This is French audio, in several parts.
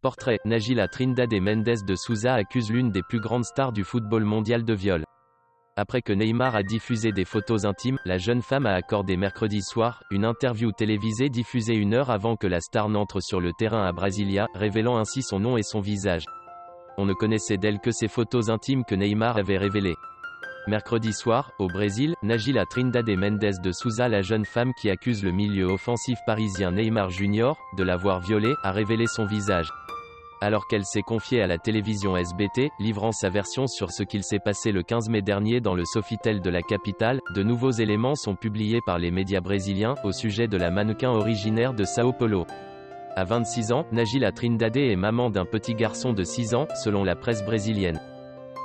Portrait, Nagila Trindade Mendes de Souza accuse l'une des plus grandes stars du football mondial de viol. Après que Neymar a diffusé des photos intimes, la jeune femme a accordé mercredi soir une interview télévisée diffusée 1 heure avant que la star n'entre sur le terrain à Brasilia, révélant ainsi son nom et son visage. On ne connaissait d'elle que ces photos intimes que Neymar avait révélées. Mercredi soir, au Brésil, Nagila Trindade Mendes de Souza, la jeune femme qui accuse le milieu offensif parisien Neymar Jr. de l'avoir violée, a révélé son visage. Alors qu'elle s'est confiée à la télévision SBT, livrant sa version sur ce qu'il s'est passé le 15 mai dernier dans le Sofitel de la capitale, de nouveaux éléments sont publiés par les médias brésiliens au sujet de la mannequin originaire de Sao Paulo. À 26 ans, Nagila Trindade est maman d'un petit garçon de 6 ans, selon la presse brésilienne.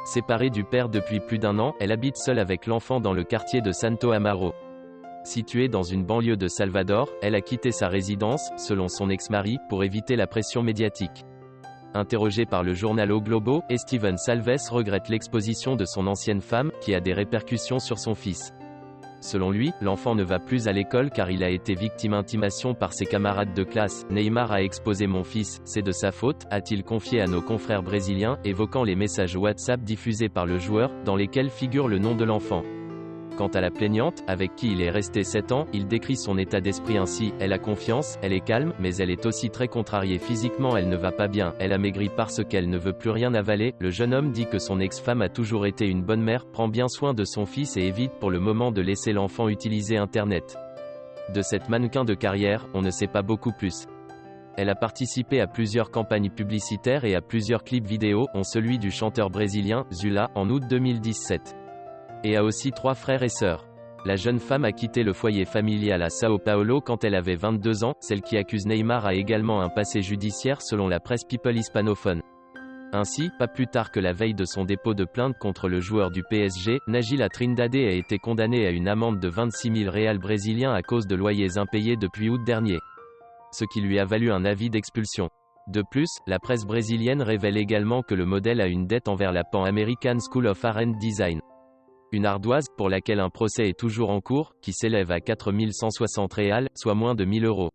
Séparée du père depuis plus d'1 an, elle habite seule avec l'enfant dans le quartier de Santo Amaro. Située dans une banlieue de Salvador, elle a quitté sa résidence, selon son ex-mari, pour éviter la pression médiatique. Interrogé par le journal O Globo, Estevan Salves regrette l'exposition de son ancienne femme, qui a des répercussions sur son fils. Selon lui, l'enfant ne va plus à l'école car il a été victime d'intimidation par ses camarades de classe. Neymar a exposé mon fils, c'est de sa faute, a-t-il confié à nos confrères brésiliens, évoquant les messages WhatsApp diffusés par le joueur, dans lesquels figure le nom de l'enfant. Quant à la plaignante, avec qui il est resté 7 ans, il décrit son état d'esprit ainsi: elle a confiance, elle est calme, mais elle est aussi très contrariée physiquement, elle ne va pas bien, elle a maigri parce qu'elle ne veut plus rien avaler. Le jeune homme dit que son ex-femme a toujours été une bonne mère, prend bien soin de son fils et évite pour le moment de laisser l'enfant utiliser Internet. De cette mannequin de carrière, on ne sait pas beaucoup plus. Elle a participé à plusieurs campagnes publicitaires et à plusieurs clips vidéo, dont celui du chanteur brésilien, Zula, en août 2017. Et a aussi 3 frères et sœurs. La jeune femme a quitté le foyer familial à Sao Paulo quand elle avait 22 ans, celle qui accuse Neymar a également un passé judiciaire selon la presse people hispanophone. Ainsi, pas plus tard que la veille de son dépôt de plainte contre le joueur du PSG, Nagila Trindade a été condamnée à une amende de 26 000 réals brésiliens à cause de loyers impayés depuis août dernier. Ce qui lui a valu un avis d'expulsion. De plus, la presse brésilienne révèle également que le modèle a une dette envers la Pan American School of Art and Design. Une ardoise, pour laquelle un procès est toujours en cours, qui s'élève à 4 160 réals, soit moins de 1 000 €.